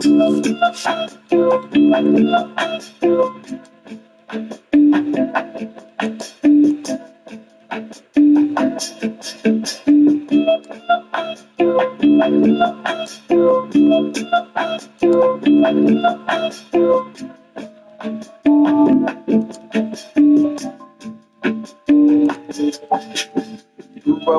Grew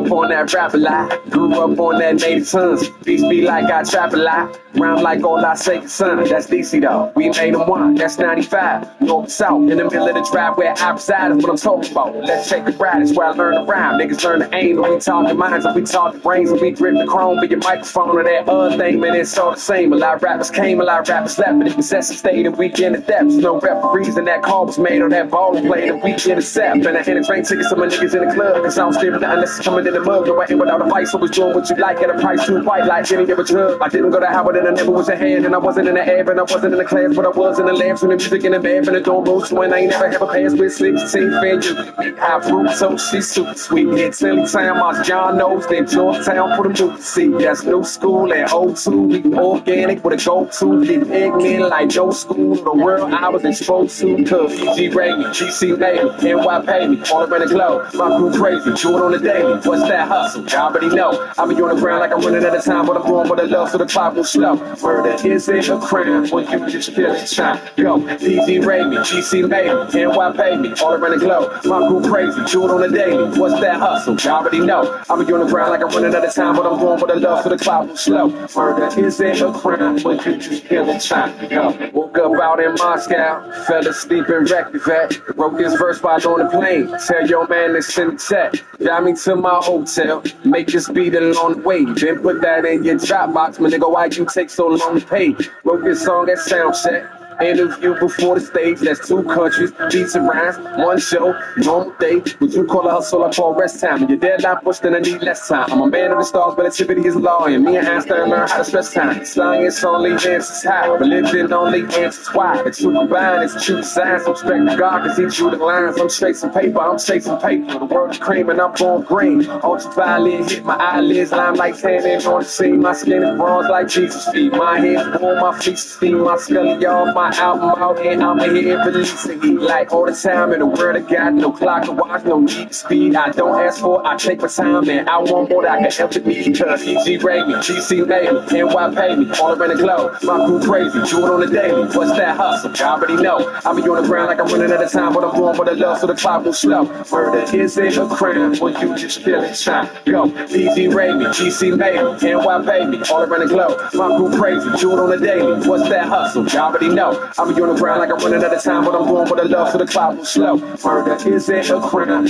up on that rap a lot, grew up on that native tons. Beats be like I trap a lot, rhyme like all I say son. That's DC though, we made them one, that's 95. North south, in the middle of the drive where I reside is what I'm talking about. Let's take the ride, it's where I learn to rhyme. Niggas learn to aim, and we talking minds, and we talking brains, and we grip the chrome with your microphone or that other thing, man, it's all the same. A lot of rappers came, a lot of rappers left, but it possessed state and we in the depths. No referees and that call was made or that ball was played and we intercept. And I hand a train tickets to my niggas in the club, cause I don't steer nothing unless it's coming in the mug. No writing without a vice, always doing what you like at a price too white, like didn't give a drug. I didn't go to Howard and I never was ahead, and I wasn't in the air and I wasn't in the class, but I was in the labs when the music in the bed and the dorm rooms when I ain't never have a pass with 16 fan you. High fruit, so she's super sweet. Hit Silly Town, my John knows, then Georgetown for the movie seat. That's new school and old 2, we organic with a go-to. Get ignorant like no school, the world I was exposed to. Cause PG Raymond, GC Navy, NY pay me, all around the globe. My crew crazy, do it on the daily. What's that hustle? You already know. I be on the ground like I'm running out of time, but I'm going with the love so the clock will slow. Murder isn't a crime when you just feel it shine. Go, PG Raymond, GC Navy, NY pay me, all around the globe. My crew crazy, do it on the daily. What's that hustle? You already know. I be on the ground like I'm running out of time, but I'm going with the love so the clock will slow. Murder isn't a crime when you just feel it shine. Go, woke up out in Moscow, fell asleep in Reykjavik. Wrote this verse while on the plane. Tell your man to send a check. Drive me to my hotel, make this beat along the way. Then put that in your Dropbox, my nigga, why you take so long to pay? Wrote this song at Soundcheck. Interview before the stage, that's 2 countries, beats and rhymes, 1 show, normal day. What you call a hustle, I call rest time. And your deadline pushed, then I need less time. I'm a man of the stars, relativity is law. And me and Einstein learn how to stress time. Science only answers how, religion only answers why. The truth combined is true science. I'm straight to God, cause he drew the lines. I'm chasing paper, I'm chasing paper. The world is cream and I'm going green. Ultraviolet hit my eyelids, limelight tanning on the scene. My skin is bronze like Jesus' feet. My head's warm, my feet steam, my scully off, my album out and I'm here releasing it like all the time in the world. I got no clock to watch, no need to speed. I don't ask for, I take my time and I want more that I can help it me. Cause PG Raymond, GC Navy, NY pay me, all around the globe. My crew crazy, do it on the daily. What's that hustle? You already know. I be on the ground like I'm running out of time, but I'm going with the love so the clock will slow. Murder isn't a crime when you just feel it shine. Go, PG Raymond, GC Navy, NY pay me, all around the globe. My crew crazy, do it on the daily. What's that hustle? You already know. I be on the ground like I'm running out of time, but I'm going with the love so the clock will slow. Murder isn't a crime.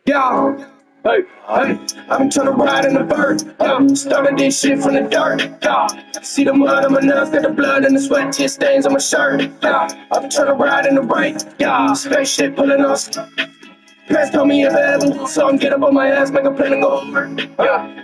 Yo, hey, I've been trying to ride in the bird. Started this shit from the dirt. See the mud on my nuts, got the blood and the sweat, tear stains on my shirt. I've been trying to ride in the rain. Spaceship pulling us. Parents told me available, so I'm get up on my ass, make a plan and go over.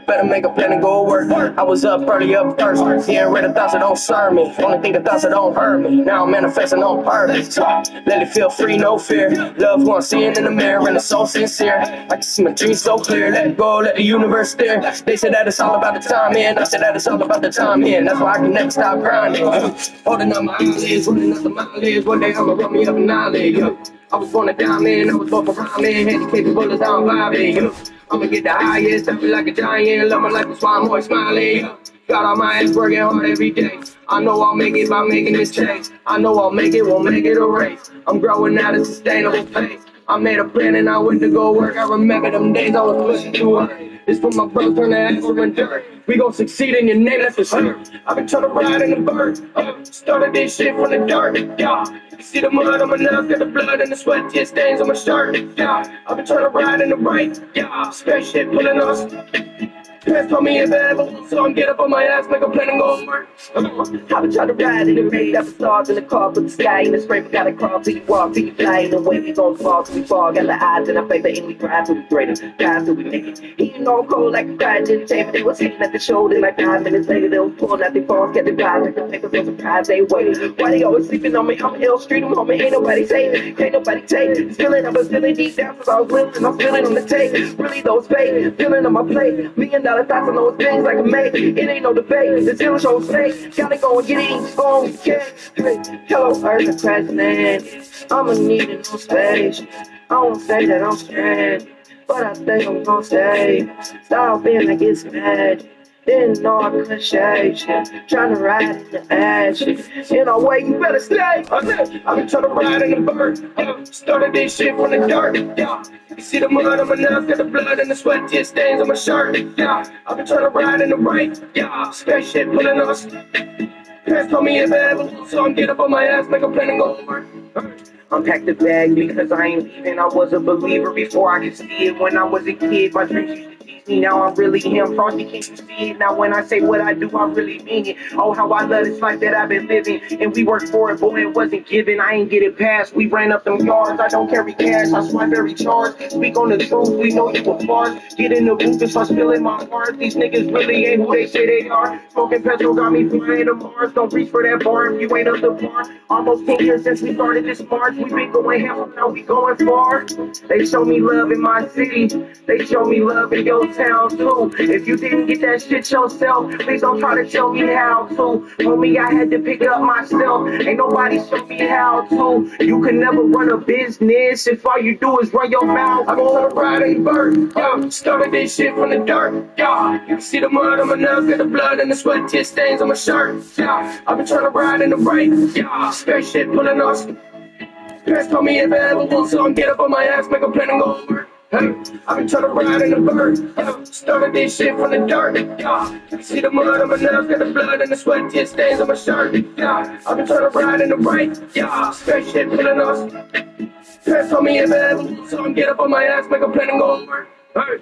Better make a plan and go work. I was up early, up first. Getting rid of thoughts that don't serve me. Only think of thoughts that don't hurt me. Now I'm manifesting on purpose. Let it feel free, no fear. Love who I'm seeing in the mirror, and it's so sincere. I can see my dreams so clear. Let it go, let the universe steer. They said that it's all about the time in. I said that it's all about the time in. That's why I can never stop grinding. Holding up my eyelids, running up the mileage. One day I'ma run me up an eyelid. I was born a diamond, I was born for rhyming. Had to keep the bullets down vibing. I'ma get the highest, I feel like a giant. Love my life, that's why I'm always smiling. Got all my ass working hard every day. I know I'll make it by making this change. I know I'll make it, won't make it a race. I'm growing out a sustainable pace. I made a plan and I went to go work. I remember them days I was pushing too hard. It's for my brother, turn the axle and dirt. We gon' succeed in your name, that's for sure. I've been trying to ride in the bird. Started this shit from the dark. Yeah. You see the mud on my nuts, got the blood and the sweat, tear stains on my shirt. Yeah. I've been trying to ride in the right. Yeah. Space shit pulling us. Parents told me if I ever want some, get up on my ass, make a plan and go to work. I would try to ride in the rain, up the stars in the car, put the sky in the scraper, gotta crawl till you walk, till you fly in the way we gon' fall till we fall, got the odds in our favor and we grind till we greater, grind till we make it. He know cold like a crying in the chamber, they was hitting at the shoulder like 5 minutes later, they was pulling out their phones, kept the vibe like the papers on surprise, they waited. Why they always sleeping on me, I'm L Street, I'm home, ain't nobody saving, can't nobody take it. Feeling, I'm feeling deep down since I was living, I'm feeling on the tape, really those fake, feeling on my plate, $1,000,000 thoughts on those things like a mate, it ain't no debate, the deal show fake, gotta go and get it, each phone we can. Hey, hello earth, the president, I'ma need a new space, I don't say that I'm stranded, but I think I'm gon' stay, stop being like it's mad. Didn't know I could shake shit. Tryna ride in the action. In our way, you better stay. I've been trying to ride in the bird. Started this shit from the dark. Yeah. You see the mud on my nuts, got the blood and the sweat, tear stains on my shirt. Yeah. I've been trying to ride in the right. Yeah. Space shit pulling us. Parents told me if I ever lose, so I'm get up on my ass, make a plan and go to work. Unpack the bag because I ain't leaving. I was a believer before I could see it. When I was a kid, my dreams used to tease me. Now I'm really him. Frosty, can't you see it? Now when I say what I do, I really mean it. Oh, how I love this life that I've been living. And we worked for it, boy, it wasn't given. I ain't get it past. We ran up them yards. I don't carry cash. I swipe every charge. Speak on the truth. We know you were bars. Get in the booth and start spilling my heart. These niggas really ain't who they say they are. Smoking petrol got me flying to Mars. Don't reach for that bar if you ain't up the bar. Almost 10 years since we started this march. We been going half, now we going far. They show me love in my city. They show me love in your town too. If you didn't get that shit yourself, please don't try to tell me how to. Homie, I had to pick up myself. Ain't nobody show me how to. You can never run a business if all you do is run your mouth. I'm on a ride and bird. Started this shit from the dark. Yeah. You can see the mud on my nuts, got the blood and the sweat, tear stains on my shirt. Yeah. I've been trying to ride in the right. Yeah. Space shit pulling us. Parents told me if I ever want some, get up on my ass, make a plan and go to work. Hey, I've been trying to ride in the bird. Started this shit from the dark. Yeah. You see the mud on my nuts, got the blood and the sweat, tear stains on my shirt. Yeah. I've been trying to ride in the right. Yeah. Space shit pulling us. Parents told me if I ever want some, get up on my ass, make a plan and go to work. Hey.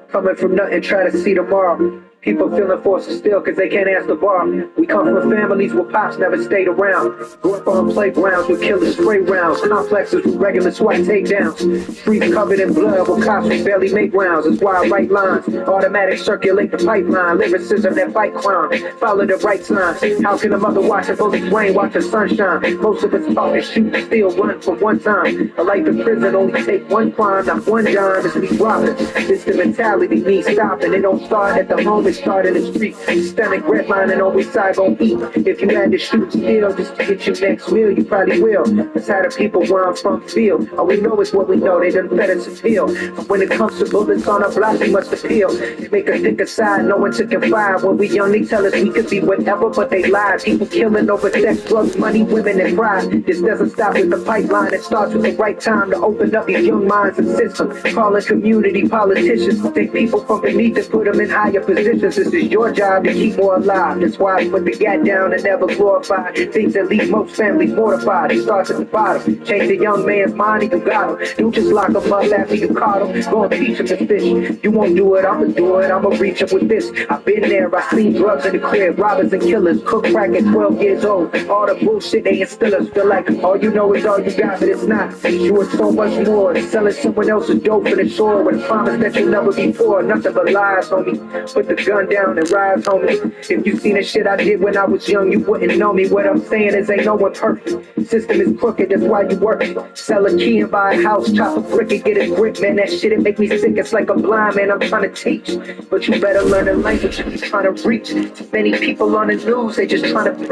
Coming from nothing, try to see tomorrow. People feeling forced to steal cause they can't ask the bar. We come from families where pops never stayed around. Grew up on playgrounds with killer spray rounds. Complexes with regular SWAT takedowns. Streets covered in blood where cops would barely make rounds. That's why I write lines. Automatic circulate the pipeline. Lyricism that fight crime. Follow the right signs. How can a mother watch a bullet's rain, watch the sunshine? Most of us taught to shoot and steal one from one time. A life in prison only take one crime, not one dime. It's me robbing. This the mentality needs stopping. It don't start at the home. Start in the street, stomach redlining on which side gon' eat. If you had to shoot still just to get your next meal, you probably will. That's how the people where I'm from feel. All we know is what we know, they done fed us a pill. But when it comes to bullets on a block, we must appeal. They make us think aside, no one to confide. When we young, they tell us we could be whatever, but they lie. People killing over sex, drugs, money, women, and pride. This doesn't stop with the pipeline, it starts with the right time to open up these young minds and systems. Call us community politicians, take people from beneath and put them in higher positions. This is your job to keep more alive. That's why I put the gat down and never glorify things that leave most families mortified. It starts at the bottom. Change the young man's mind and you got him. Don't just lock him up after you caught him. Go and teach him to fish. You won't do it, I'ma do it. I'ma reach him with this. I've been there, I seen drugs in the crib, robbers and killers, cook crack at 12 years old. All the bullshit they instill us. Feel like all you know is all you got, but it's not. You are so much more. Selling someone else's dope for the shore with a promise that you'll never be poor. Nothing but lies, homie. Put the gun down and rise, homie. If you seen the shit I did when I was young, you wouldn't know me. What I'm saying is ain't no one perfect. System is crooked, that's why you work it. Sell a key and buy a house, chop a brick and get a grip, man. That shit, it make me sick. It's like a blind man I'm trying to teach. But you better learn the language you be trying to reach. Too many people on the news, they just trying to preach.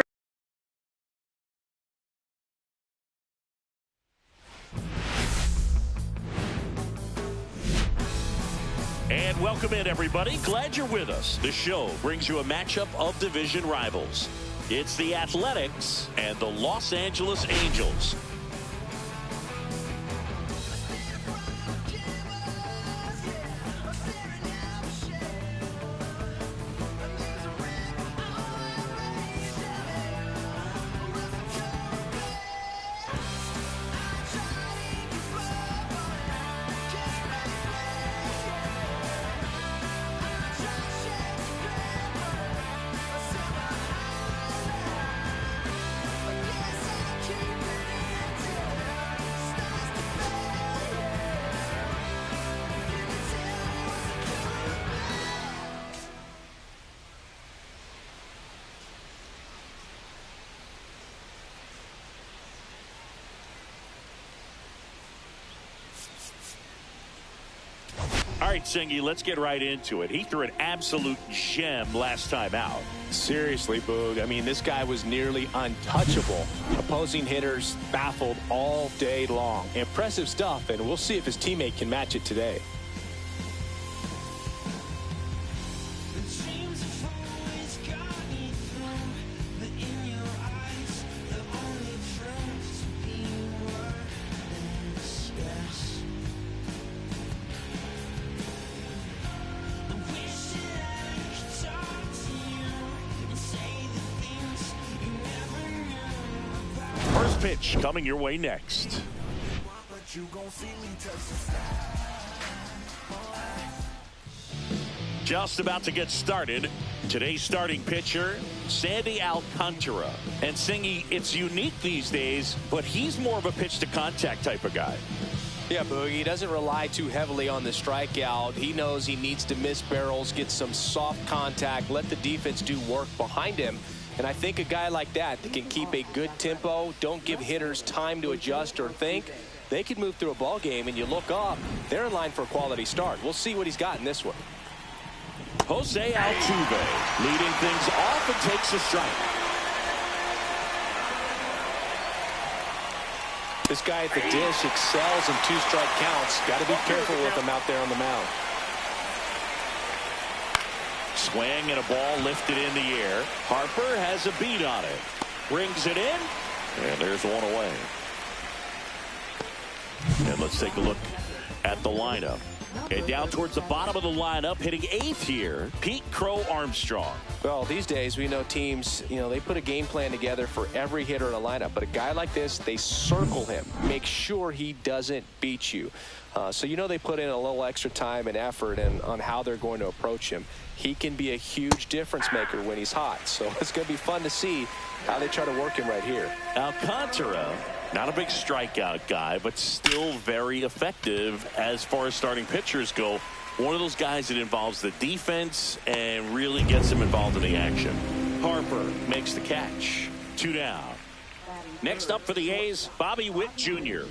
welcome in, everybody. Glad you're with us. The show brings you a matchup of division rivals. It's the Athletics and the Los Angeles Angels. All right, Singy, let's get right into it. He threw an absolute gem last time out. Seriously, Boog. I mean, this guy was nearly untouchable. Opposing hitters baffled all day long. Impressive stuff, and we'll see if his teammate can match it today. Pitch coming your way next. Just about to get started. Today's starting pitcher, Sandy Alcantara. And Singy, it's unique these days, but he's more of a pitch to contact type of guy. Yeah, Boogie, he doesn't rely too heavily on the strikeout. He knows he needs to miss barrels, get some soft contact, let the defense do work behind him. And I think a guy like that can keep a good tempo, don't give hitters time to adjust or think, they could move through a ball game, and you look up, they're in line for a quality start. We'll see what he's got in this one. Jose Altuve leading things off and takes a strike. This guy at the dish excels in two-strike counts. Got to be careful with him out there on the mound. Swing and a ball lifted in the air. Harper has a beat on it. Brings it in. And there's one away. And let's take a look at the lineup. And down towards the bottom of the lineup, hitting eighth here, Pete Crow Armstrong. Well, these days we know teams, they put a game plan together for every hitter in a lineup. But a guy like this, they circle him. Make sure he doesn't beat you. So they put in a little extra time and effort on how they're going to approach him. He can be a huge difference maker when he's hot. So it's going to be fun to see how they try to work him right here. Alcantara, not a big strikeout guy, but still very effective as far as starting pitchers go. One of those guys that involves the defense and really gets him involved in the action. Harper makes the catch. 2 down. Next up for the A's, Bobby Witt Jr.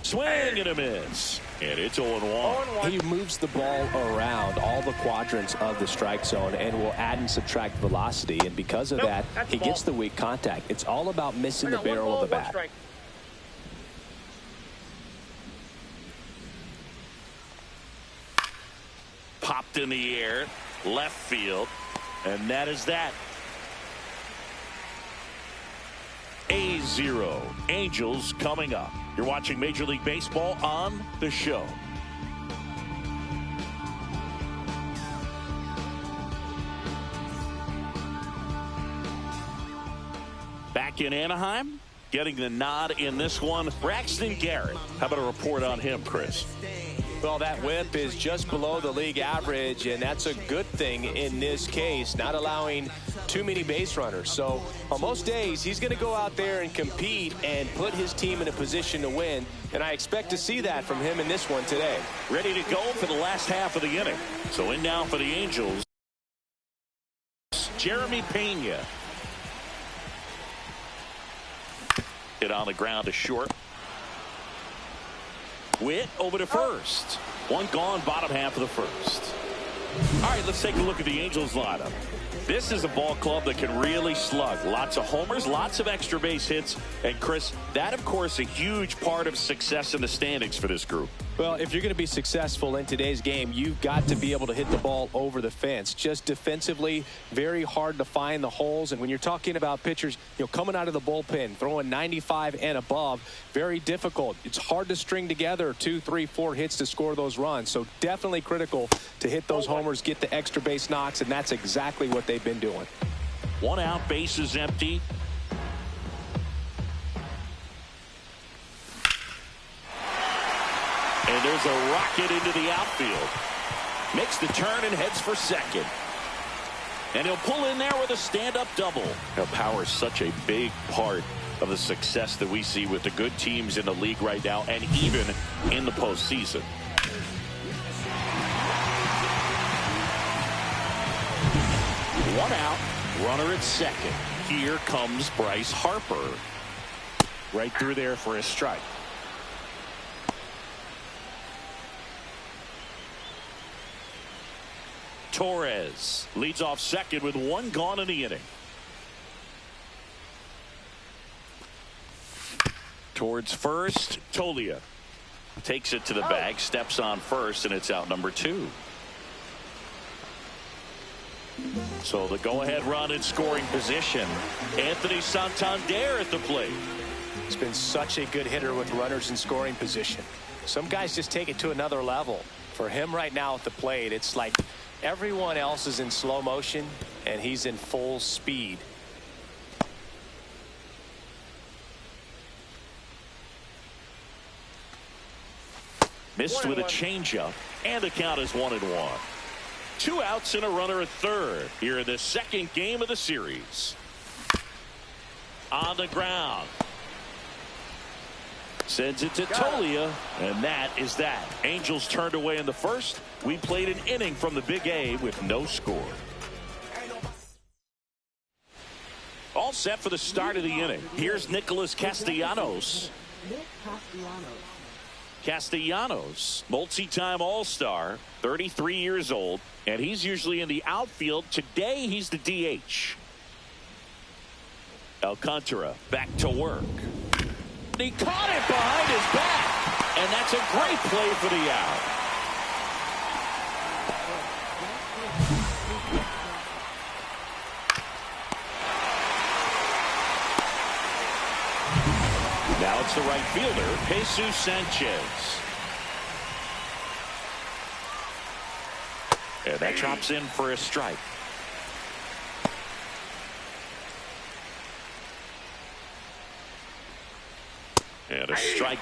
Swing and a miss. And it's 0-1. He moves the ball around all the quadrants of the strike zone and will add and subtract velocity. And because of that, he gets the weak contact. It's all about missing the barrel of the bat. Popped in the air, left field, and that is that. A's 0, Angels coming up. You're watching Major League Baseball on the show. Back in Anaheim, getting the nod in this one, Braxton Garrett. How about a report on him, Chris? Well, that whip is just below the league average, and that's a good thing in this case, not allowing too many base runners. So on most days, he's going to go out there and compete and put his team in a position to win, and I expect to see that from him in this one today. Ready to go for the last half of the inning. So in now for the Angels, Jeremy Pena. Hit on the ground to short. Witt over to first. One gone, bottom half of the first. All right, let's take a look at the Angels lineup. This is a ball club that can really slug. Lots of homers, lots of extra base hits. And Chris, that of course a huge part of success in the standings for this group. Well, if you're going to be successful in today's game, you've got to be able to hit the ball over the fence. Just defensively, very hard to find the holes. And when you're talking about pitchers, coming out of the bullpen, throwing 95 and above, very difficult. It's hard to string together 2, 3, 4 hits to score those runs. So definitely critical to hit those homers, get the extra base knocks, and that's exactly what they've been doing. 1 out, base is empty. And there's a rocket into the outfield. Makes the turn and heads for second. And he'll pull in there with a stand-up double. Now, power is such a big part of the success that we see with the good teams in the league right now, and even in the postseason. One out, runner at second. Here comes Bryce Harper. Right through there for a strike. Torres leads off second with 1 gone in the inning. Towards first, Tolia takes it to the bag, steps on first, and it's out number 2. So the go-ahead run in scoring position. Anthony Santander at the plate. He's been such a good hitter with runners in scoring position. Some guys just take it to another level. For him right now at the plate, it's like everyone else is in slow motion, and he's in full speed. Missed with a changeup, and the count is 1-1. 2 outs and a runner at third here in the second game of the series. On the ground. Sends it to Tolia, and that is that. Angels turned away in the first. We played an inning from the Big A with no score. All set for the start of the inning. Here's Nicholas Castellanos. Castellanos, multi-time All-Star, 33 years old, and he's usually in the outfield. Today, he's the DH. Alcantara back to work. He caught it behind his back, and that's a great play for the out. Now it's the right fielder, Jesus Sanchez. And that drops in for a strike. And a strike.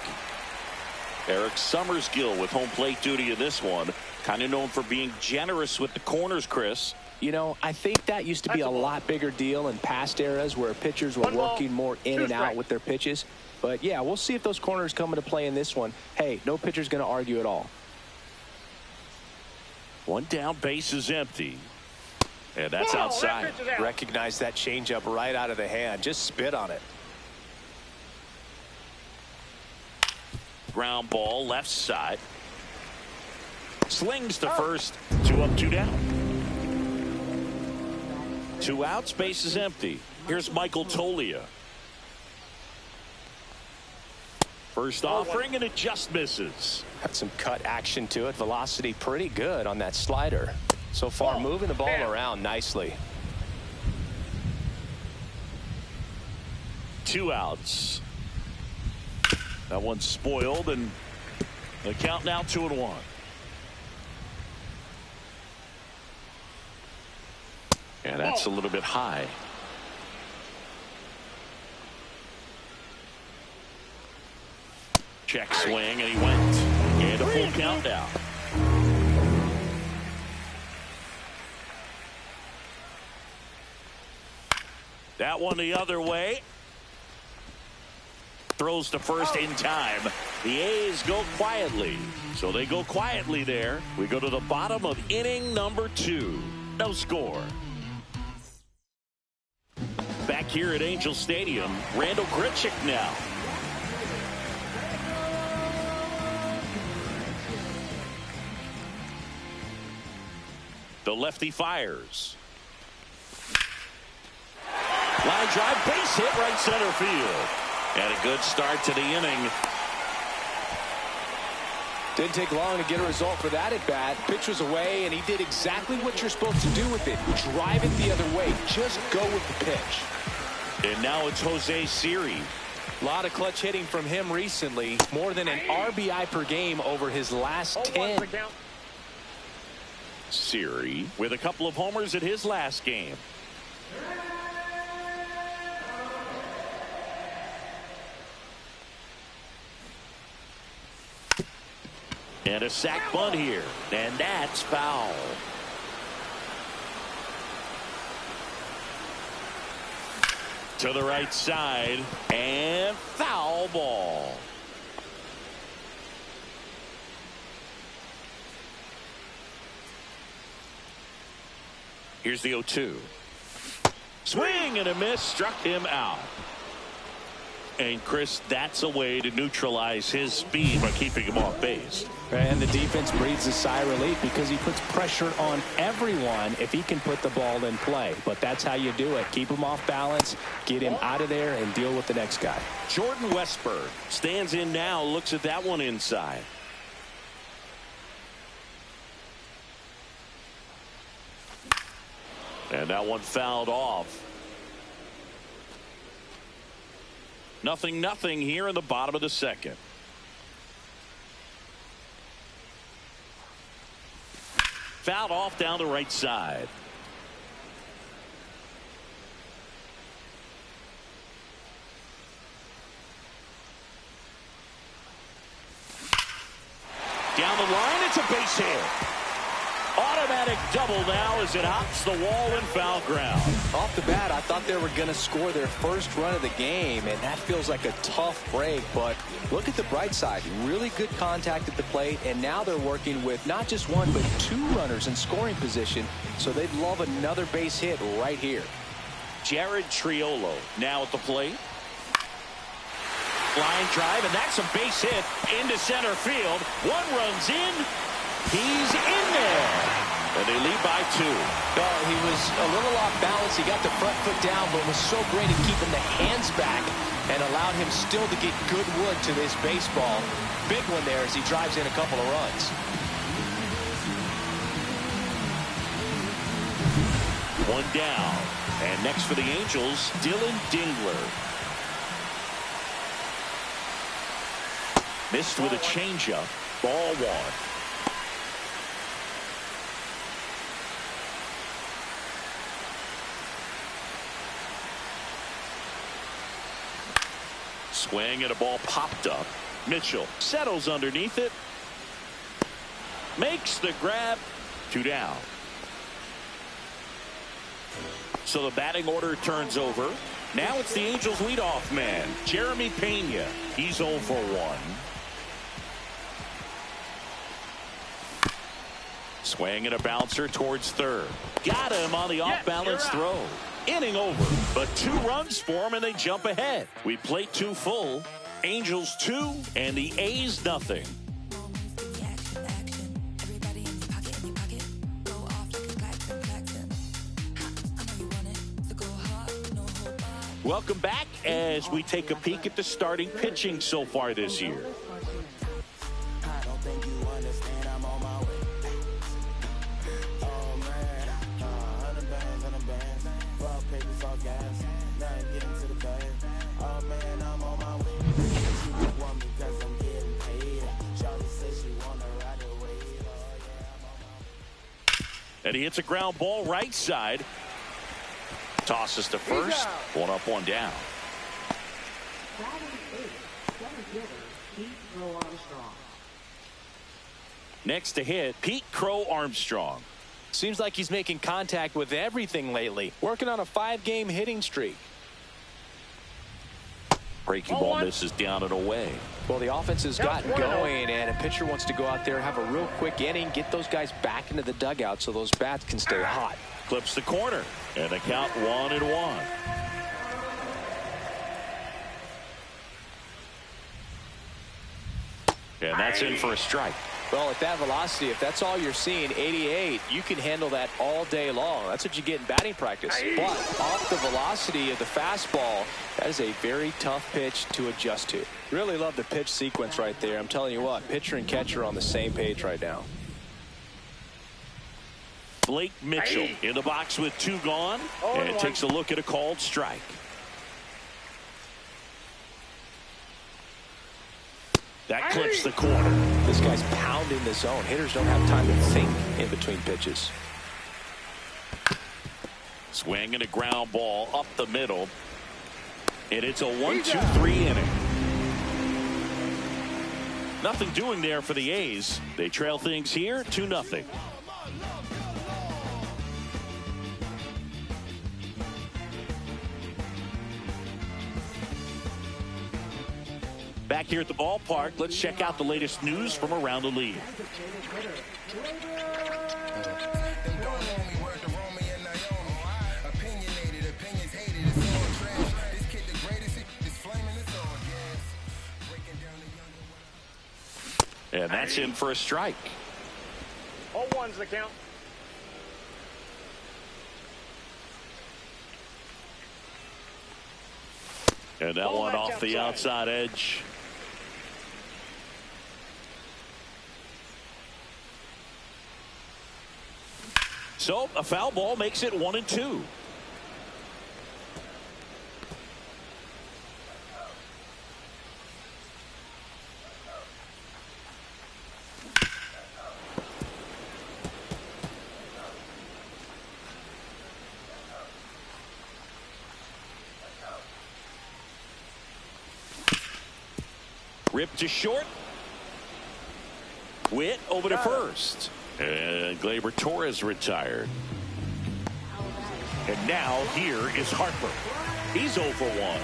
Eric Summersgill with home plate duty in this one. Kind of known for being generous with the corners, Chris. I think that used to be a lot bigger deal in past eras where pitchers were working more in and out with their pitches. But, yeah, we'll see if those corners come into play in this one. Hey, no pitcher's going to argue at all. 1 down, base is empty. And that's outside. Recognize that changeup right out of the hand. Just spit on it. Ground ball, left side. Slings to first. 2 up, 2 down. 2 outs, base is empty. Here's Michael Tolia. First offering, and it just misses. Got some cut action to it. Velocity pretty good on that slider. So far, moving the ball around nicely. 2 outs. That one's spoiled, and the count now 2-1. And that's a little bit high. Check swing, and he went. And a full count now. That one the other way. Throws to first in time. The A's go quietly. So they go quietly there. We go to the bottom of inning number 2. No score. Back here at Angel Stadium, Randall Grichuk now. The lefty fires. Line drive, base hit, right center field. And a good start to the inning. Didn't take long to get a result for that at bat. Pitch was away, and he did exactly what you're supposed to do with it. Drive it the other way. Just go with the pitch. And now it's Jose Siri. A lot of clutch hitting from him recently. More than an RBI per game over his last 10. Siri with a couple of homers at his last game. And a sac bunt here, and that's foul. To the right side, and foul ball. Here's the 0-2. Swing and a miss, struck him out. And Chris, that's a way to neutralize his speed by keeping him off base. And the defense breathes a sigh of relief because he puts pressure on everyone if he can put the ball in play. But that's how you do it. Keep him off balance, get him out of there, and deal with the next guy. Jordan Westburg stands in now, looks at that one inside. And that one fouled off. 0-0 here in the bottom of the second. Fouled off down the right side. Down the line, it's a base hit. Automatic double now as it hops the wall and foul ground. Off the bat, I thought they were going to score their first run of the game, and that feels like a tough break. But look at the bright side. Really good contact at the plate, and now they're working with not just one, but two runners in scoring position. So they'd love another base hit right here. Jared Triolo now at the plate. Line drive, and that's a base hit into center field. One runs in. He's in there. And they lead by 2. Oh, he was a little off balance. He got the front foot down, but was so great at keeping the hands back and allowed him still to get good wood to this baseball. Big one there as he drives in a couple of runs. One down. And next for the Angels, Dylan Dingler. Missed with a changeup. Ball 1. Swing and a ball popped up. Mitchell settles underneath it. Makes the grab. 2 down. So the batting order turns over. Now it's the Angels leadoff man, Jeremy Pena. He's 0 for 1. Swing and a bouncer towards third. Got him on the off-balance throw. Inning over, but 2 runs for him and they jump ahead. We plate 2 full. Angels 2 and the A's nothing. Welcome back as we take a peek at the starting pitching so far this year. And he hits a ground ball right side. Tosses to first. 1 up, 1 down. Next to hit, Pete Crow Armstrong. Seems like he's making contact with everything lately. Working on a 5-game hitting streak. Breaking ball misses down and away. Well, the offense has gotten going, and a pitcher wants to go out there, have a real quick inning, get those guys back into the dugout so those bats can stay hot. Clips the corner, and a count 1-1. And that's in for a strike. Well, at that velocity, if that's all you're seeing, 88, you can handle that all day long. That's what you get in batting practice. But off the velocity of the fastball, that is a very tough pitch to adjust to. Really love the pitch sequence right there. I'm telling you what, pitcher and catcher are on the same page right now. Blake Mitchell in the box with 2 gone, and takes a look at a called strike. That clips the corner. This guy's pounding the zone. Hitters don't have time to think in between pitches. Swing and a ground ball up the middle. And it's a 1-2-3 inning. Nothing doing there for the A's. They trail things here 2-0. Back here at the ballpark, let's check out the latest news from around the league. And that's in for a strike. 0-1's the count. And that one off the outside edge. So a foul ball makes it 1-2. Ripped to short. Witt over to first. And Gleyber Torres retired. And now here is Harper. He's 0 for 1.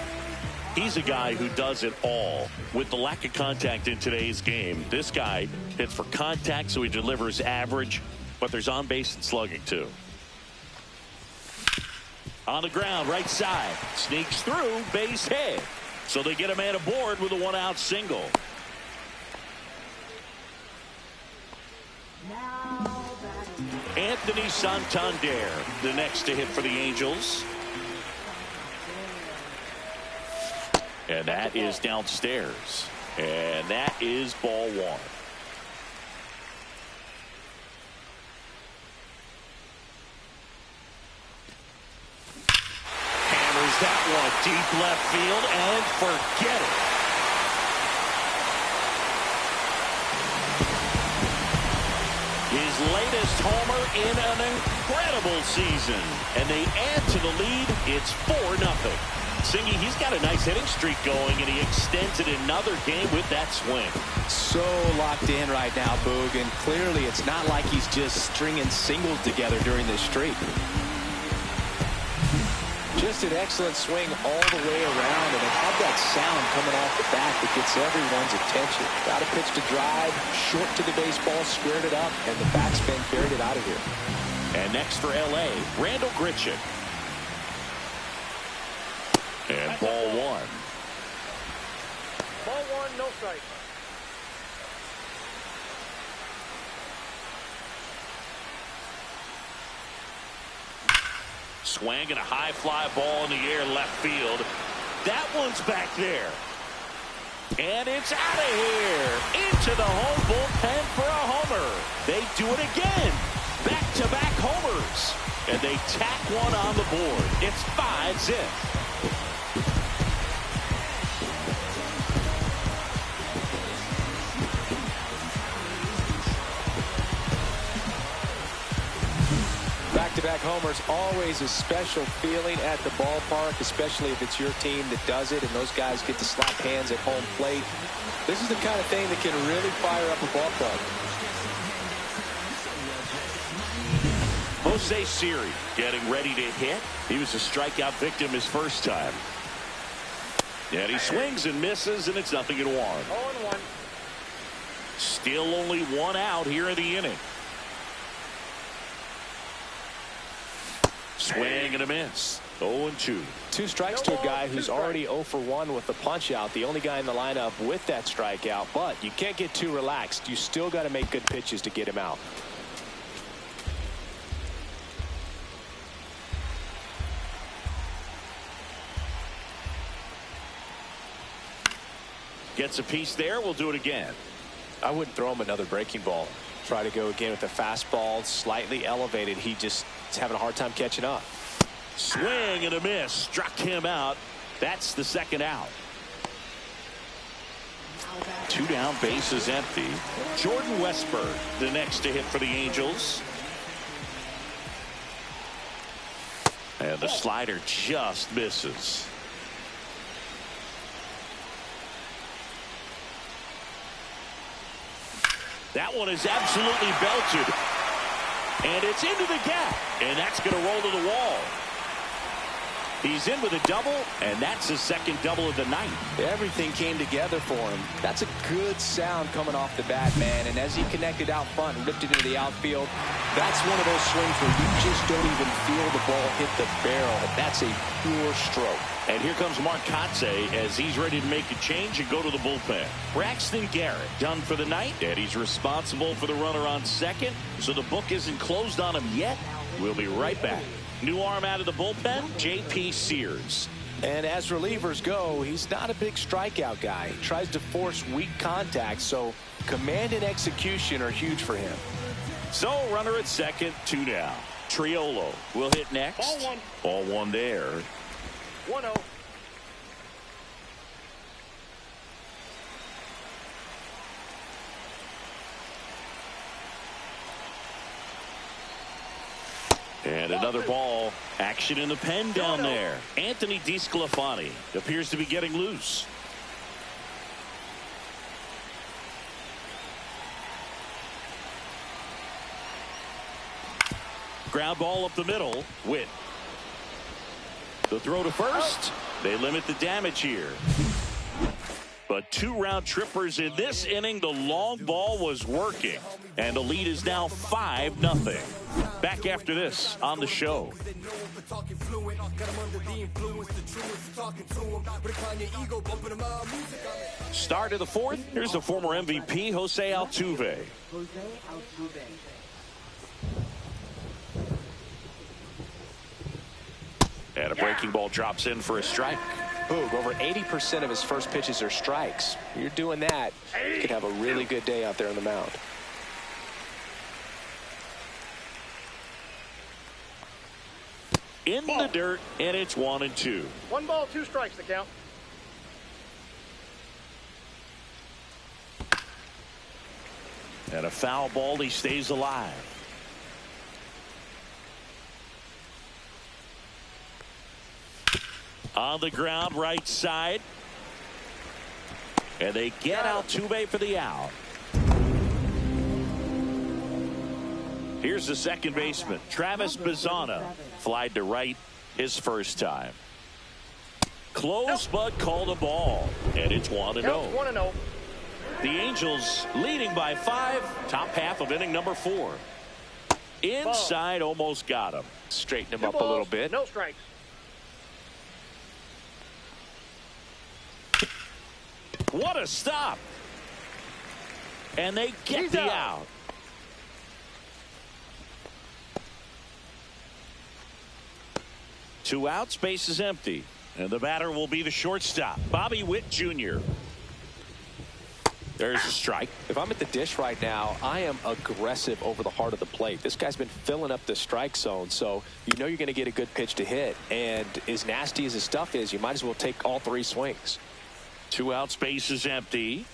He's a guy who does it all. With the lack of contact in today's game, this guy hits for contact, so he delivers average, but there's on base and slugging too. On the ground, right side. Sneaks through, base hit. So they get a man aboard with a 1-out single. Anthony Santander, the next to hit for the Angels. And that is downstairs. And that is ball 1. Hammers that one deep left field and forget it. His latest homer in an incredible season. And they add to the lead. It's 4-0. Singy, he's got a nice hitting streak going, and he extends it another game with that swing. So locked in right now, Boog, and clearly it's not like he's just stringing singles together during this streak. Just an excellent swing all the way around, and it had that sound coming off the bat that gets everyone's attention. Got a pitch to drive, short to the baseball, squared it up, and the backspin carried it out of here. And next for L.A., Randall Grichuk. And ball 1. Ball 1, no strike. Swing and a high fly ball in the air left field. That one's back there. And it's out of here. Into the home bullpen for a homer. They do it again. Back-to-back homers. And they tack one on the board. It's 5-zip. Back-to-back homers, always a special feeling at the ballpark, especially if it's your team that does it and those guys get to slap hands at home plate. This is the kind of thing that can really fire up a ball club. Jose Siri getting ready to hit. He was a strikeout victim his first time. And he swings and misses, and it's 0-1. 0-1. Still only 1 out here in the inning. Swing and a miss. 0-2. 2 strikes to a guy who's already 0 for 1 with the punch out. The only guy in the lineup with that strikeout. But you can't get too relaxed. You still got to make good pitches to get him out. Gets a piece there. We'll do it again. I wouldn't throw him another breaking ball. Try to go again with the fastball, slightly elevated. He just is having a hard time catching up. Swing and a miss. Struck him out. That's the second out. 2 down, bases empty. Jordan Westburg, the next to hit for the Angels. And the slider just misses. That one is absolutely belted. And it's into the gap. And that's going to roll to the wall. He's in with a double, and that's his second double of the night. Everything came together for him. That's a good sound coming off the bat, man. And as he connected out front and ripped it into the outfield, that's one of those swings where you just don't even feel the ball hit the barrel. That's a pure stroke. And here comes Mark Kotsay as he's ready to make a change and go to the bullpen. Braxton Garrett done for the night, and he's responsible for the runner on second, so the book isn't closed on him yet. We'll be right back. New arm out of the bullpen, J.P. Sears. And as relievers go, he's not a big strikeout guy. He tries to force weak contact, so command and execution are huge for him. So runner at second, 2 down. Triolo will hit next. Ball 1. Ball 1 there. 1-0. And another ball. Action in the pen down there. Anthony DeSclafani appears to be getting loose. Ground ball up the middle. Witt. The throw to first. They limit the damage here. But 2 round trippers in this inning. The long ball was working. And the lead is now 5-0. Back after this on the show. Start of the 4th. Here's the former MVP, Jose Altuve. And a breaking ball drops in for a strike. Boog, over 80% of his first pitches are strikes. You're doing that, you could have a really good day out there on the mound. In the dirt, and it's 1-2. 1 ball, 2 strikes, the count. And a foul ball, he stays alive. On the ground, right side. And they get Altuve for the out. Here's the second baseman, Travis Bazzana. Flied to right his first time. Close, but called a ball. And it's 1-0. 1-0. The Angels leading by 5. Top half of inning number 4. Inside, almost got him. Straighten him 2 up balls, a little bit. No strikes. What a stop. And they get the out. Two outs, base is empty. And the batter will be the shortstop, Bobby Witt Jr. There's a strike. If I'm at the dish right now, I am aggressive over the heart of the plate. This guy's been filling up the strike zone, so you know you're going to get a good pitch to hit. And as nasty as his stuff is, you might as well take all 3 swings. 2 outs, base is empty.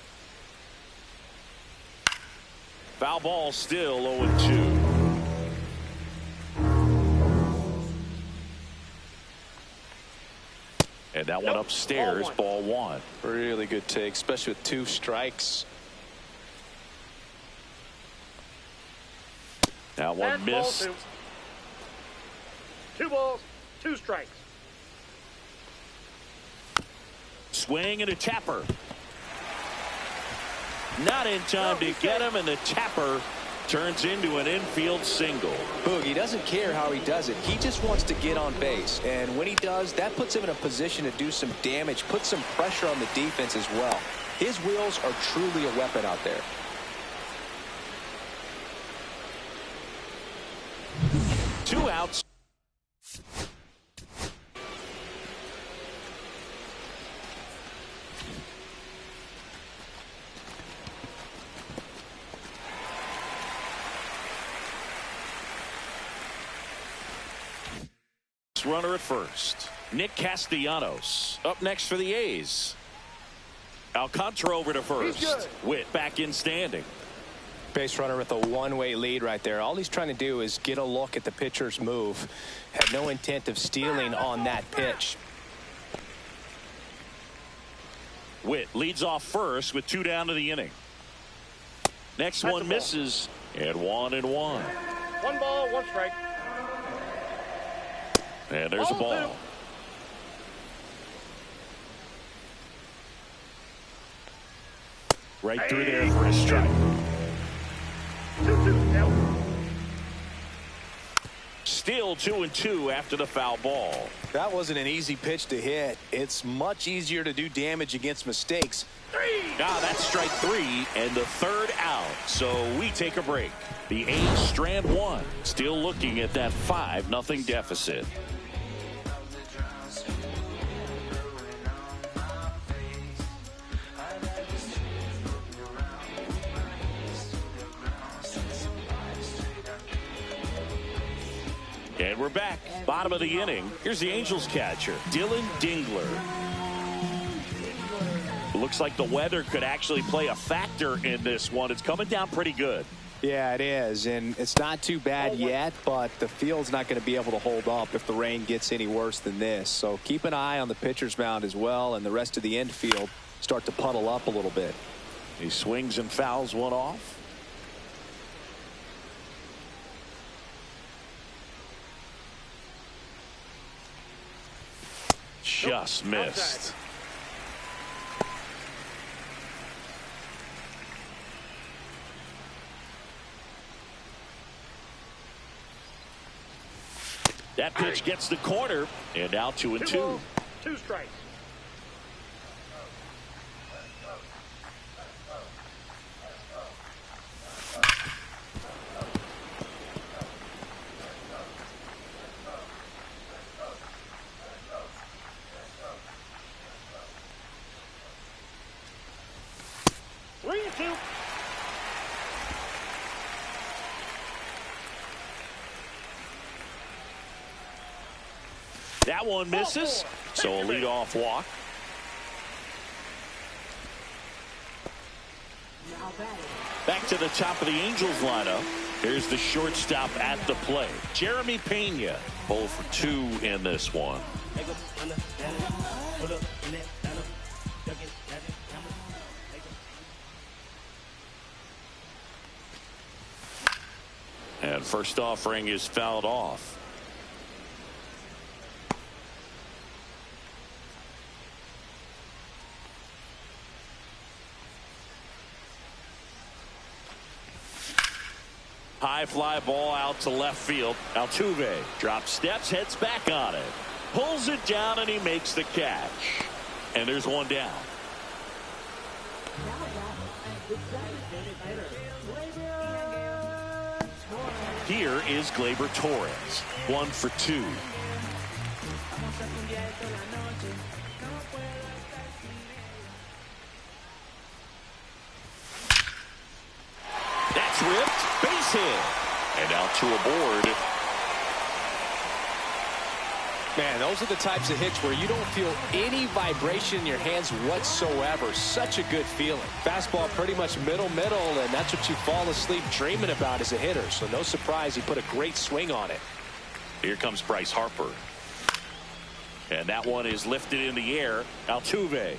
Foul ball, still 0-2. And that one upstairs, ball 1. Really good take, especially with 2 strikes. That one missed. Ball 2 balls, 2 strikes. Swing and a tapper. Not in time to get him, and the tapper turns into an infield single. Boog, he doesn't care how he does it. He just wants to get on base. And when he does, that puts him in a position to do some damage, put some pressure on the defense as well. His wheels are truly a weapon out there. Two outs. Runner at first. Nick Castellanos up next for the A's. Alcantara over to first. Witt back in standing. Base runner with a one-way lead right there. All he's trying to do is get a look at the pitcher's move. Had no intent of stealing on that pitch. Witt leads off first with 2 down to the inning. Next one misses, and 1-1. 1 ball, 1 strike. And there's a ball. Right through there for a strike. 2-2 now. Still 2-2 after the foul ball. That wasn't an easy pitch to hit. It's much easier to do damage against mistakes. Now that's strike 3 and the 3rd out. So we take a break. The A's strand 1. Still looking at that 5-0 deficit. And we're back. Bottom of the inning. Here's the Angels catcher, Dylan Dingler. Looks like the weather could actually play a factor in this one. It's coming down pretty good. Yeah, it is. And it's not too bad yet, but the field's not going to be able to hold up if the rain gets any worse than this. So keep an eye on the pitcher's mound as well, and the rest of the infield start to puddle up a little bit. He swings and fouls one off. Just missed. That pitch gets the corner, and now 2-2. 2 strikes. That one misses, so a leadoff walk. Back to the top of the Angels lineup. Here's the shortstop at the plate, Jeremy Pena. 0 for 2 in this one. And first offering is fouled off. High fly ball out to left field. Altuve drops steps, heads back on it. Pulls it down, and he makes the catch. And there's one down. Here is Gleyber Torres. 1 for 2. That's ripped. Base hit. And out to a board. Man, those are the types of hits where you don't feel any vibration in your hands whatsoever. Such a good feeling. Fastball pretty much middle, and that's what you fall asleep dreaming about as a hitter. So no surprise he put a great swing on it. Here comes Bryce Harper. And that one is lifted in the air. Altuve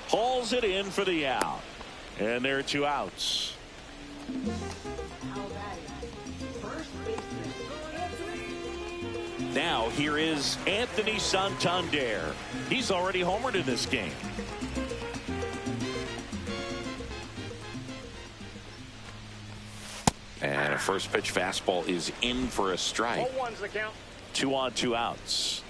hauls it in for the out. And there are 2 outs. Now here is Anthony Santander. He's already homered in this game. First pitch fastball is in for a strike. 0-1's the count. 2 on, 2 outs.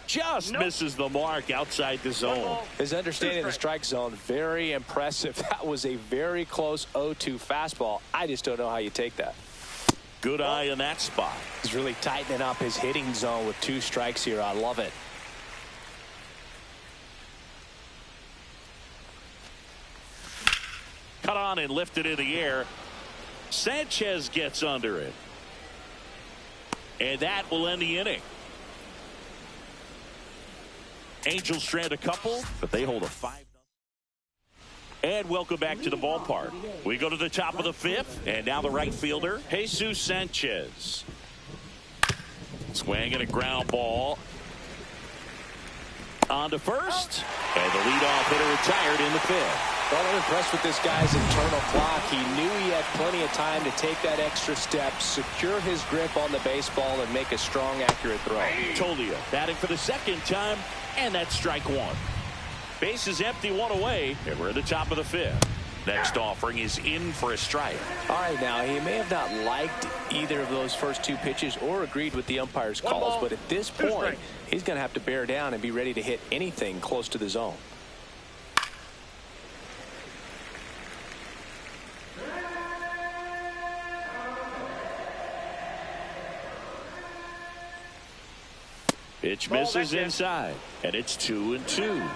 Just misses the mark outside the zone. His understanding of the strike zone, very impressive. That was a very close 0-2 fastball. I just don't know how you take that. Good eye in that spot. He's really tightening up his hitting zone with 2 strikes here. I love it. Cut on and lifted in the air. Sanchez gets under it. And that will end the inning. Angels strand a couple, but they hold a 5. And welcome back to the ballpark. We go to the top of the 5th, and now the right fielder, Jesus Sanchez. Swing and a ground ball. On to first, and the leadoff hitter retired in the 5th. Well, I'm impressed with this guy's internal clock. He knew he had plenty of time to take that extra step, secure his grip on the baseball, and make a strong, accurate throw. Tolia batting for the 2nd time, and that's strike 1. Base is empty, 1 away, and we're at the top of the 5th. Next offering is in for a strike. All right, now, he may have not liked either of those first 2 pitches or agreed with the umpire's calls, but at this point, he's going to have to bear down and be ready to hit anything close to the zone. Pitch misses inside, and it's 2-2.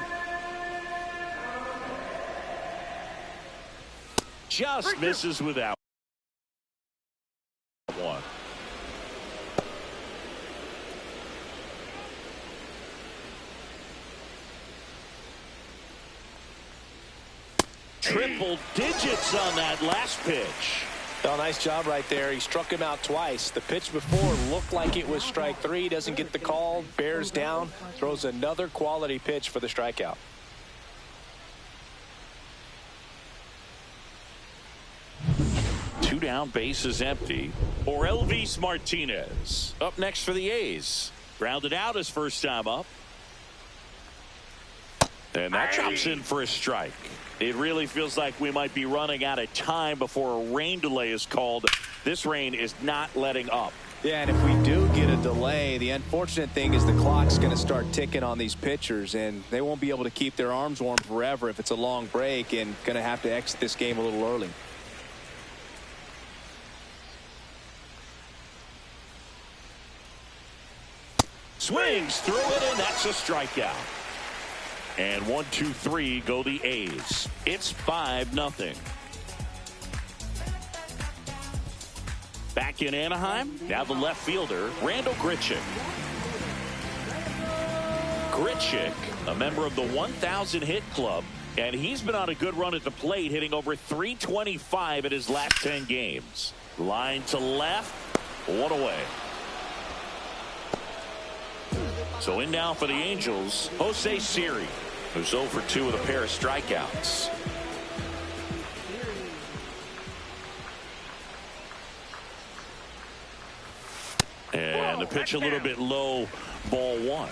Just misses without 1. Triple digits on that last pitch. Well, nice job right there. He struck him out twice. The pitch before looked like it was strike 3. Doesn't get the call. Bears down. Throws another quality pitch for the strikeout. Two down, base is empty. Orelvis Martinez up next for the A's. Grounded out his first time up. And that drops in for a strike. It really feels like we might be running out of time before a rain delay is called. This rain is not letting up. Yeah, and if we do get a delay, the unfortunate thing is the clock's going to start ticking on these pitchers, and they won't be able to keep their arms warm forever if it's a long break, and going to have to exit this game a little early. Swings through it, and that's a strikeout. And 1, 2, 3 go the A's. It's 5-0. Back in Anaheim, now the left fielder, Randall Grichuk. Grichuk, a member of the 1,000 hit club, and he's been on a good run at the plate, hitting over 325 in his last 10 games. Line to left, 1 away. So in now for the Angels, Jose Siri, who's 0 for 2 with a pair of strikeouts. And the pitch a little bit low, ball 1.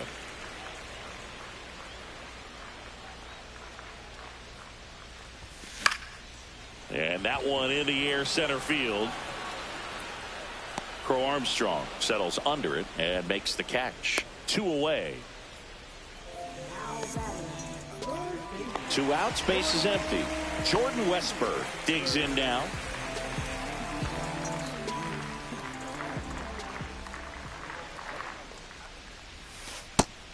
And that one in the air, center field. Crow Armstrong settles under it and makes the catch. 2 away. 2 outs, base is empty. Jordan Westburg digs in now.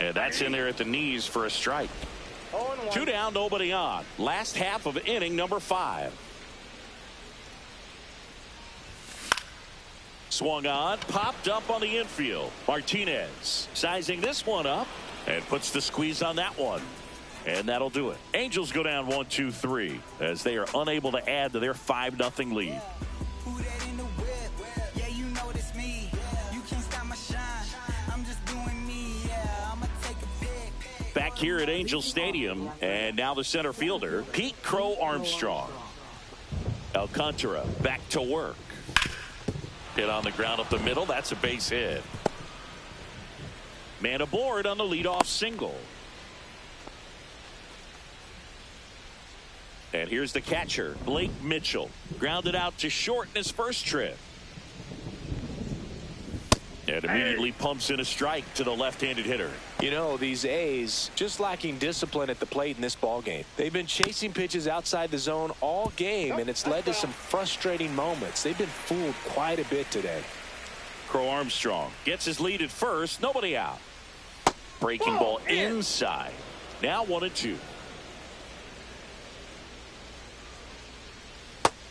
And that's in there at the knees for a strike. 2 down, nobody on. Last half of inning number 5. Swung on, popped up on the infield. Martinez sizing this one up and puts the squeeze on that one. And that'll do it. Angels go down 1, 2, 3 as they are unable to add to their 5-0 lead. Back here at Angel Stadium, and now the center fielder, Pete Crow Armstrong. Alcantara back to work. Hit on the ground up the middle. That's a base hit. Man aboard on the leadoff single. And here's the catcher, Blake Mitchell. Grounded out to short in his first trip. And immediately pumps in a strike to the left-handed hitter. You know, these A's just lacking discipline at the plate in this ball game. They've been chasing pitches outside the zone all game, and it's led to some frustrating moments. They've been fooled quite a bit today. Crow Armstrong gets his lead at first. Nobody out. Breaking ball inside. Now 1-2.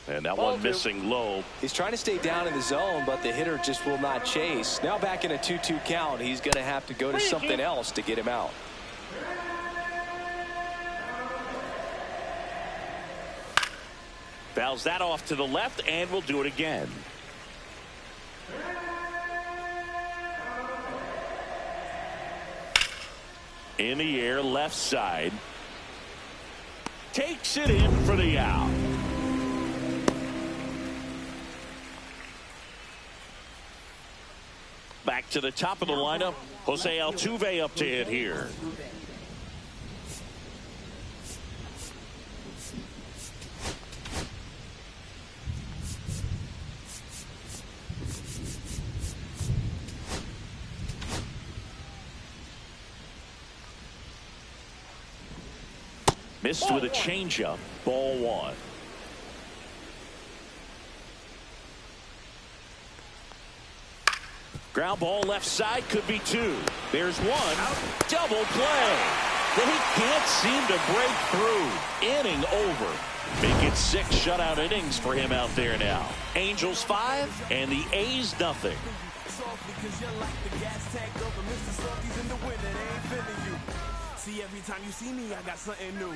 And that one missing low. He's trying to stay down in the zone, but the hitter just will not chase. Now back in a 2-2 count, he's going to have to go to something else to get him out. Fouls that off to the left, and we'll do it again. In the air, left side. Takes it in for the out. Back to the top of the lineup. Jose Altuve up to hit here. Missed with a changeup. Ball one. Ground ball left side, could be two. There's one. Double play. They can't seem to break through. Inning over. Make it 6 shutout innings for him out there now. Angels 5 and the A's nothing. See, every time you see me, I got something new.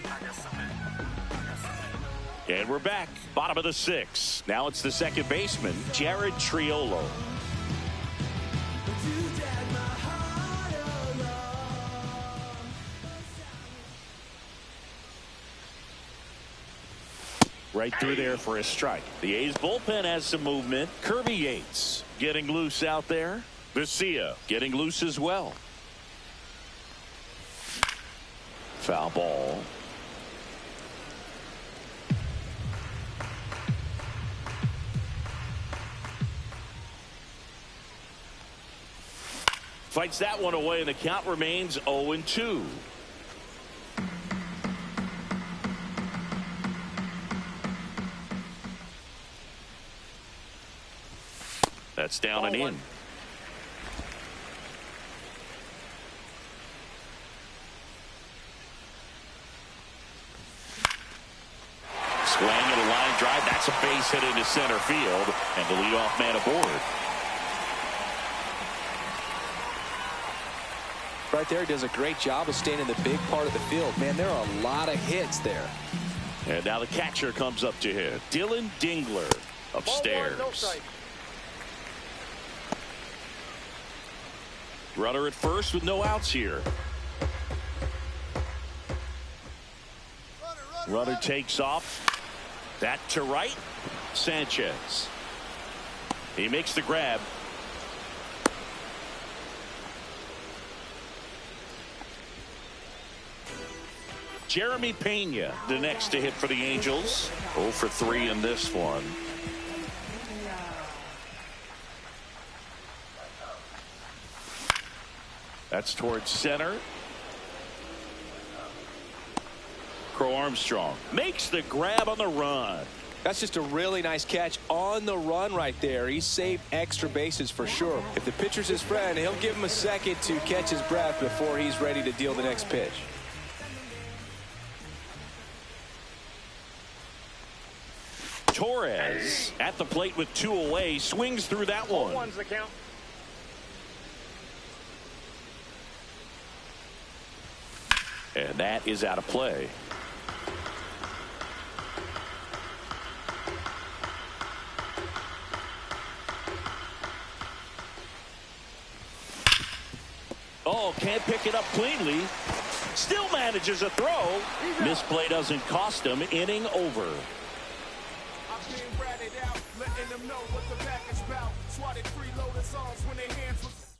And we're back. Bottom of the 6th. Now it's the second baseman, Jared Triolo. Right through there for a strike. The A's bullpen has some movement. Kirby Yates getting loose out there. Vesia getting loose as well. Foul ball. Fights that one away, and the count remains 0-2. That's down and in. Swing and a line drive. That's a base hit into center field, and the leadoff man aboard. Right there, does a great job of staying in the big part of the field. Man, there are a lot of hits there. And now the catcher comes up to hit. Dylan Dingler upstairs. Ball one, no strike. Runner at first with no outs here. Runner takes off. That to right. Sanchez. He makes the grab. Jeremy Pena, the next to hit for the Angels. 0 for 3 in this one. That's towards center. Crow Armstrong makes the grab on the run. That's just a really nice catch on the run right there. He saved extra bases for sure. If the pitcher's his friend, he'll give him a second to catch his breath before he's ready to deal the next pitch. Torres at the plate with 2 away, swings through that one. 1's the count. And that is out of play. Oh, can't pick it up cleanly. Still manages a throw. Misplay doesn't cost him. Inning over. them know what the back is about. Swatted freeloaders arms when their hands was.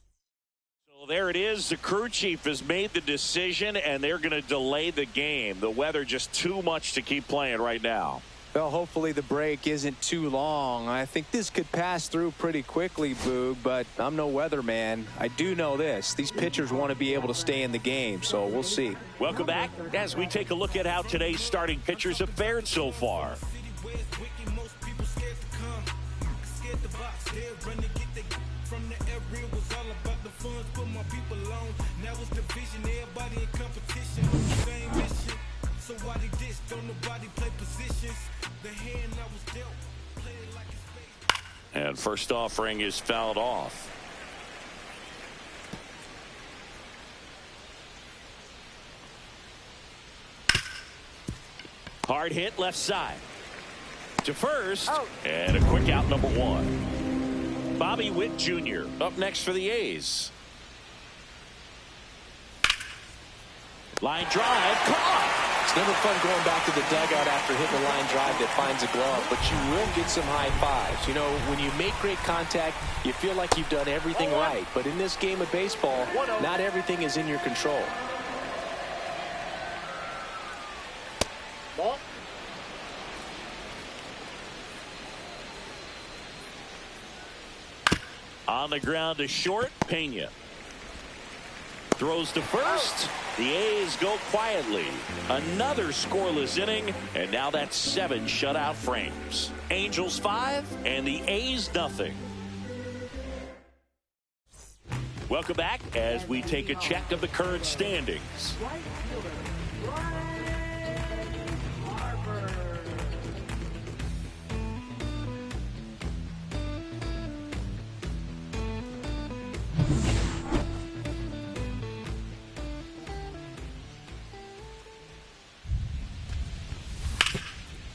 So there it is. The crew chief has made the decision, and they're going to delay the game. The weather just too much to keep playing right now. Well, hopefully the break isn't too long. I think this could pass through pretty quickly, Boog, but I'm no weatherman. I do know this. These pitchers want to be able to stay in the game, so we'll see. Welcome back as we take a look at how today's starting pitchers have fared so far. And first offering is fouled off. Hard hit left side to first. And a quick out, number one. Bobby Witt Jr. up next for the A's. Line drive caught. It's never fun going back to the dugout after hitting a line drive that finds a glove, but you will get some high fives. You know, when you make great contact, you feel like you've done everything right. But in this game of baseball, not everything is in your control. Ball. On the ground to short, Pena. Throws to first. The A's go quietly. Another scoreless inning, and now that's 7 shutout frames. Angels 5 and the A's nothing. Welcome back as we take a check of the current standings.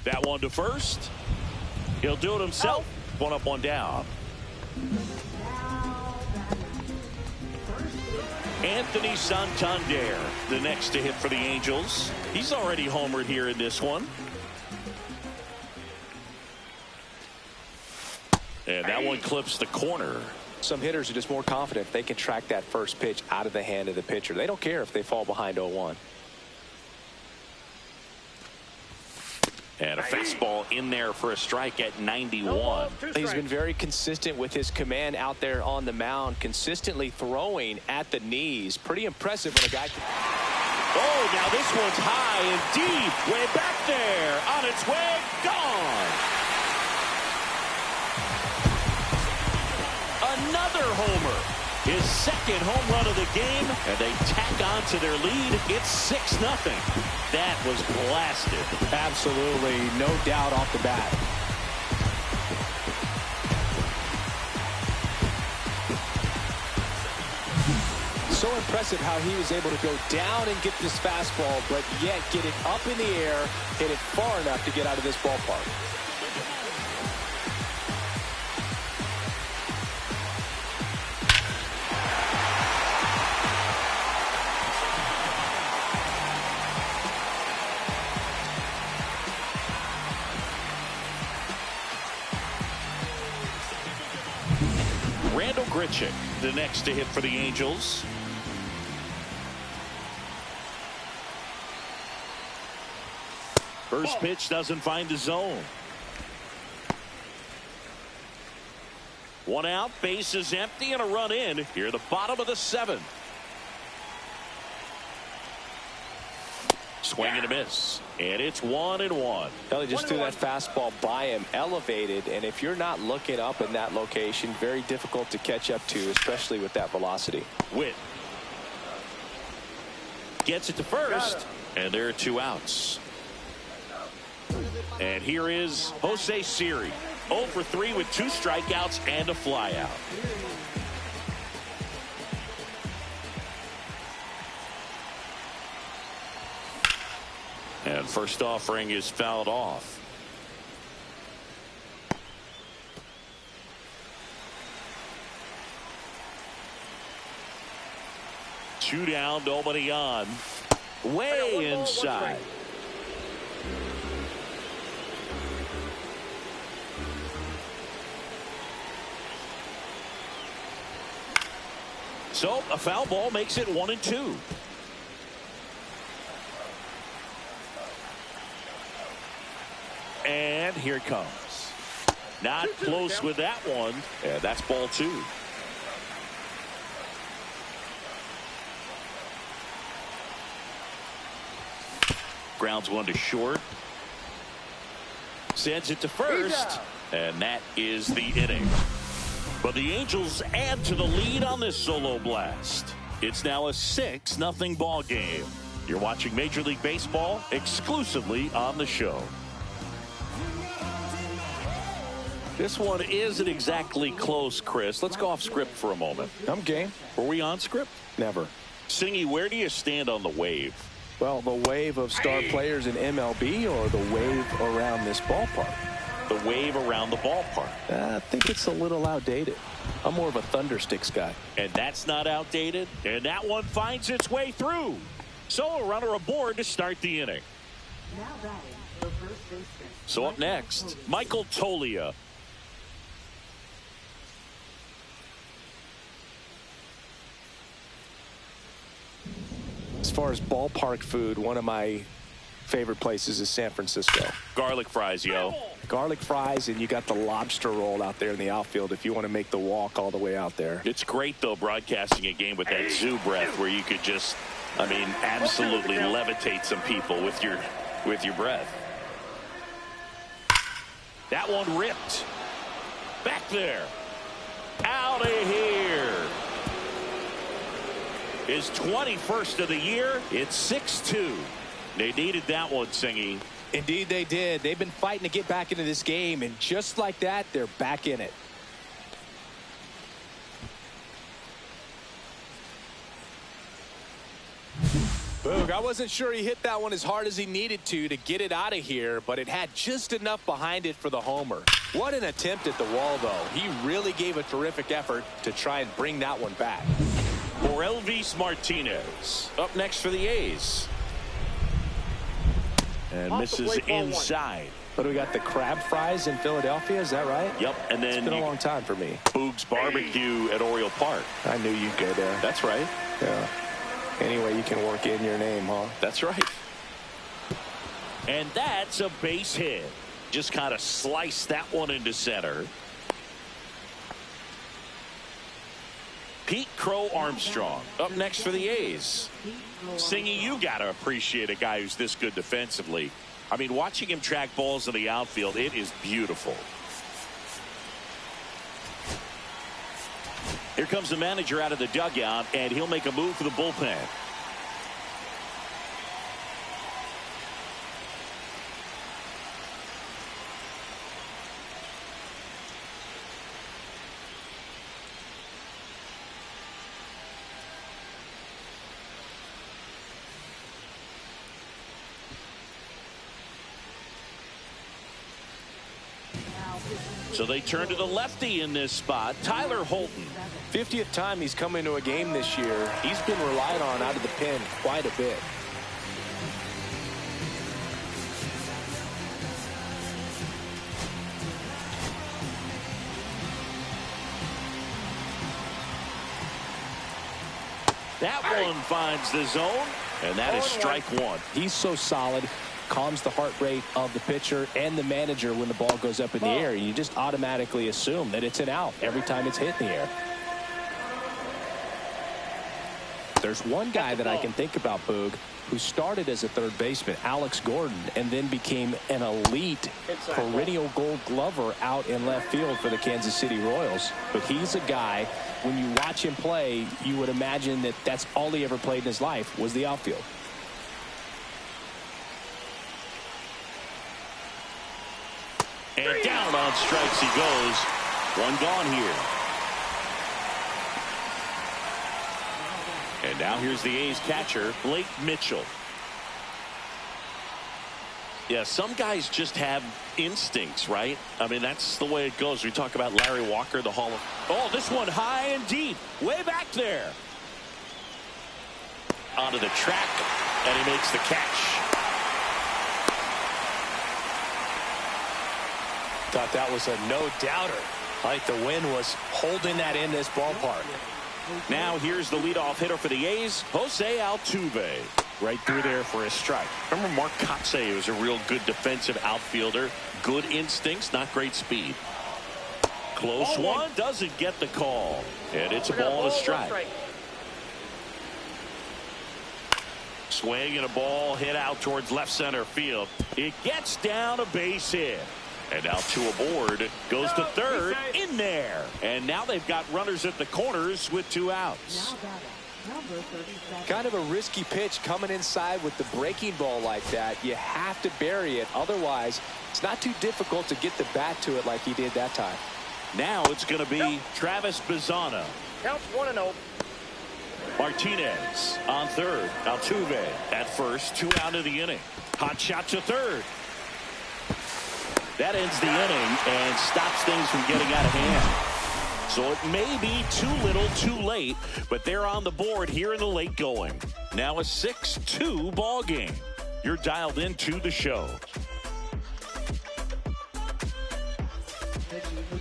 That one to first. He'll do it himself. One up, one down. Anthony Santander, the next to hit for the Angels. He's already homered here in this one. And that one clips the corner. Some hitters are just more confident if they can track that first pitch out of the hand of the pitcher. They don't care if they fall behind 0-1. And a fastball in there for a strike at 91. He's been very consistent with his command out there on the mound, consistently throwing at the knees. Pretty impressive when a guy can... Oh, now this one's high and deep. Way back there. On its way. Gone. Another homer. His second home run of the game, and they tack on to their lead. It's 6-0. That was blasted. Absolutely, no doubt off the bat. So impressive how he was able to go down and get this fastball, but yet get it up in the air, hit it far enough to get out of this ballpark. Grichuk, the next to hit for the Angels. First pitch doesn't find the zone. One out, base is empty, and a run in here, the bottom of the 7th. Swing and a miss, and it's 1-1. Well, he just threw that fastball by him, elevated, and if you're not looking up in that location, very difficult to catch up to, especially with that velocity. Witt gets it to first, and there are 2 outs. And here is Jose Siri, 0 for 3 with 2 strikeouts and a flyout. And first offering is fouled off. Two down, nobody on. Way inside. So a foul ball makes it 1-2. And here it comes. Not close with that one. And that's ball 2. Grounds one to short. Sends it to first. And that is the inning. But the Angels add to the lead on this solo blast. It's now a 6-0 ball game. You're watching Major League Baseball exclusively on the show. This one isn't exactly close, Chris. Let's go off script for a moment. I'm game. Were we on script? Never. Singy, where do you stand on the wave? Well, the wave of star players in MLB or the wave around this ballpark? The wave around the ballpark. I think it's a little outdated. I'm more of a Thundersticks guy. And that's not outdated. And that one finds its way through. So a runner aboard to start the inning. So up next, Michael Toglia. As far as ballpark food, one of my favorite places is San Francisco. Garlic fries, yo. Garlic fries, and you got the lobster roll out there in the outfield if you want to make the walk all the way out there. It's great, though, broadcasting a game with that zoo breath where you could just, I mean, absolutely levitate some people with your breath. That one ripped. Back there. Out of here. His 21st of the year. It's 6-2. They needed that one, Singy. Indeed they did. They've been fighting to get back into this game, and just like that, they're back in it. Boog, I wasn't sure he hit that one as hard as he needed to get it out of here, but it had just enough behind it for the homer. What an attempt at the wall, though. He really gave a terrific effort to try and bring that one back. For Elvis Martinez. Up next for the A's. And misses inside. But we got the crab fries in Philadelphia, is that right? Yep, and then it's been a long time for me. Boog's Barbecue at Oriole Park. I knew you'd go there. That's right. Yeah. Anyway, you can work in your name, huh? That's right. And that's a base hit. Just kind of sliced that one into center. Pete Crow Armstrong up next for the A's. Singy, you got to appreciate a guy who's this good defensively. I mean, watching him track balls in the outfield, it is beautiful. Here comes the manager out of the dugout, and he'll make a move for the bullpen. So they turn to the lefty in this spot, Tyler Holton. 50th time he's come into a game this year. He's been relied on out of the pen quite a bit. That one finds the zone, and that is strike one. He's so solid. Calms the heart rate of the pitcher and the manager when the ball goes up in the air. You just automatically assume that it's an out every time it's hit in the air. There's one guy that I can think about, Boog, who started as a third baseman, Alex Gordon, and then became an elite perennial gold glover out in left field for the Kansas City Royals. But he's a guy, when you watch him play, you would imagine that that's all he ever played in his life was the outfield. And down on strikes he goes. One gone here. And now here's the A's catcher, Blake Mitchell. Yeah, some guys just have instincts, right? I mean, that's the way it goes. We talk about Larry Walker, the Hall of... Oh, this one high and deep. Way back there. Onto the track, and he makes the catch. Thought that was a no-doubter. Like the wind was holding that in this ballpark. Now here's the leadoff hitter for the A's, Jose Altuve. Right through there for a strike. Remember Mark Kotsay was a real good defensive outfielder. Good instincts, not great speed. Close one, doesn't get the call. And it's a ball and a strike. Swing and a ball hit out towards left center field. It gets down a base hit. And now to aboard, goes to third, in there. And now they've got runners at the corners with 2 outs. Kind of a risky pitch coming inside with the breaking ball like that. You have to bury it. Otherwise, it's not too difficult to get the bat to it like he did that time. Now it's going to be Travis Bazzana. Counts 1-0. Martinez on third. Altuve at first. 2 out of the inning. Hot shot to third. That ends the inning and stops things from getting out of hand. So it may be too little too late, but they're on the board here in the late going. Now a 6-2 ball game. You're dialed into the show.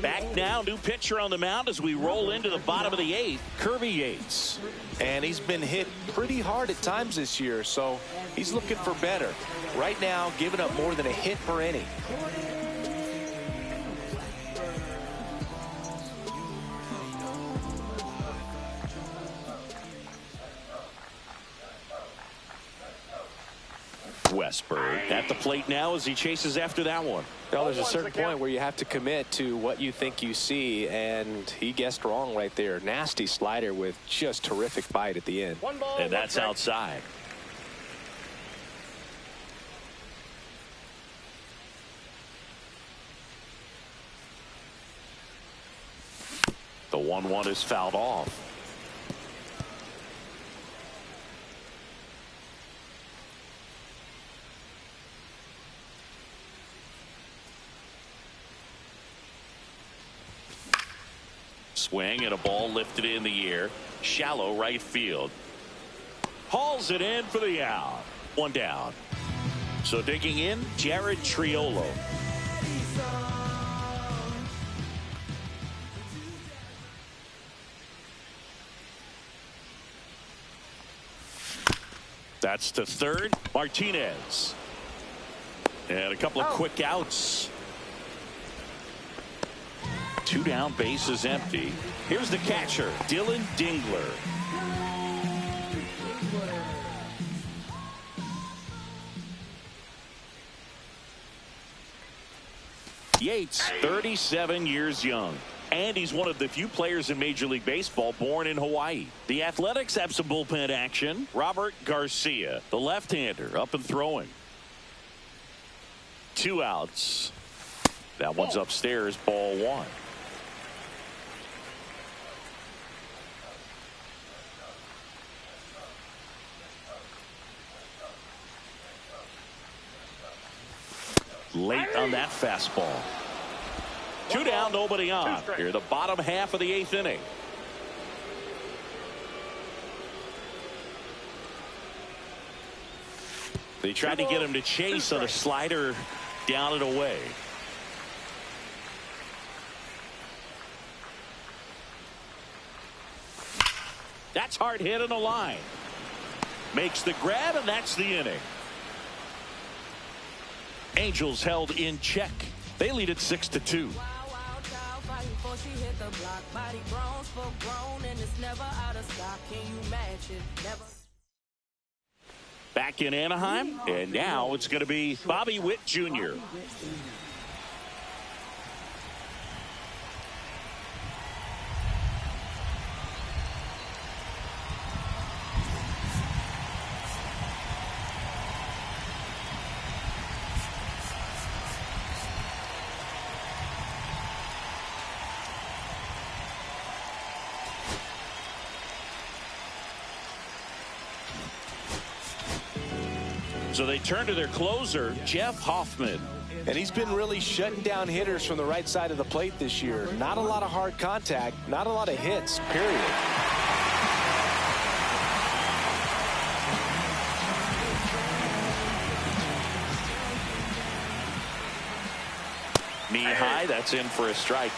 Back now, new pitcher on the mound as we roll into the bottom of the 8th, Kirby Yates. And he's been hit pretty hard at times this year, so he's looking for better. Right now, giving up more than a hit per inning. Westberg at the plate now as he chases after that one. Well, there's a certain point where you have to commit to what you think you see, and he guessed wrong right there. Nasty slider with just terrific bite at the end. And that's outside. The 1-1 is fouled off. Swing and a ball lifted in the air. Shallow right field. Hauls it in for the out. 1 down. So digging in, Jared Triolo. That's to third. Martinez. And a couple of quick outs. 2 down, bases empty. Here's the catcher, Dylan Dingler. Yates, 37 years young. And he's one of the few players in Major League Baseball born in Hawaii. The Athletics have some bullpen action. Robert Garcia, the left-hander, up and throwing. 2 outs. That one's upstairs, ball 1. Late on that fastball. 2 down, nobody on. Here, the bottom half of the 8th inning. They tried to get him to chase on a slider down and away. That's hard hit in the line. Makes the grab, and that's the inning. Angels held in check. They lead it 6-2. Back in Anaheim, and now it's going to be Bobby Witt Jr. So they turn to their closer, Jeff Hoffman. And he's been really shutting down hitters from the right side of the plate this year. Not a lot of hard contact, not a lot of hits, period. Knee high, that's in for a strike.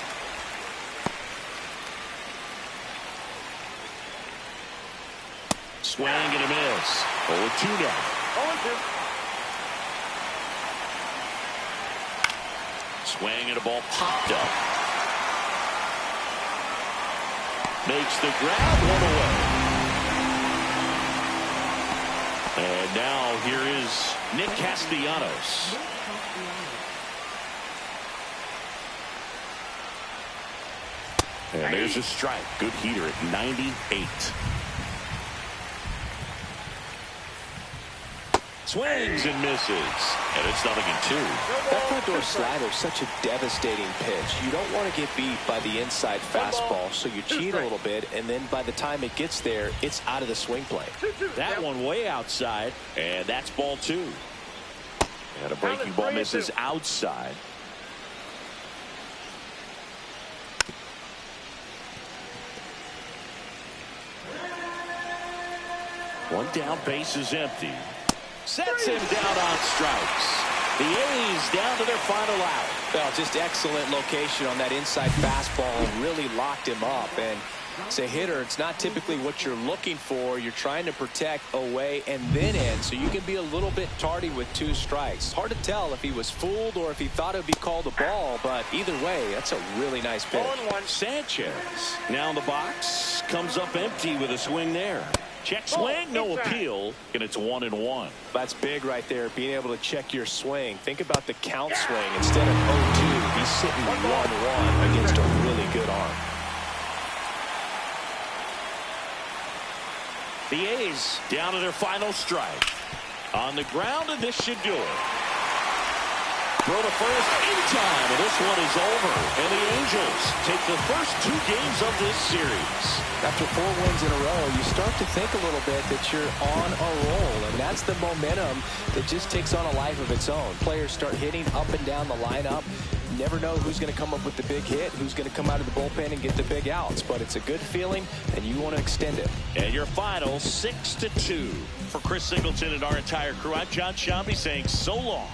Swing and a miss. 0-2 now. 0-2. Swing and a ball popped up. Makes the grab, one away. And now here is Nick Castellanos. And there's a strike. Good heater at 98. Swings and misses. And it's 0-2. That front door slider is such a devastating pitch. You don't want to get beat by the inside fastball, so you cheat a little bit, and then by the time it gets there, it's out of the swing plane. That one way outside, and that's ball 2. And a breaking ball misses outside. One down, base is empty. Sets him down on strikes. The A's down to their final out. Well, just excellent location on that inside fastball. Really locked him up. And as a hitter, it's not typically what you're looking for. You're trying to protect away and then in, so you can be a little bit tardy with 2 strikes. It's hard to tell if he was fooled or if he thought it would be called a ball, but either way, that's a really nice pitch. 0-1. Sanchez now in the box. Comes up empty with a swing there. Check swing, no appeal, and it's 1-1. That's big right there, being able to check your swing. Think about the count swing. Instead of 0-2, he's sitting 1-1 against a really good arm. The A's down to their final strike. On the ground, and this should do it. Throw to first in time, and this one is over. And the Angels take the first 2 games of this series. After 4 wins in a row, you start to think a little bit that you're on a roll, and that's the momentum that just takes on a life of its own. Players start hitting up and down the lineup. You never know who's going to come up with the big hit, who's going to come out of the bullpen and get the big outs, but it's a good feeling, and you want to extend it. And your final 6-2. For Chris Singleton and our entire crew, I'm John Shambi saying so long.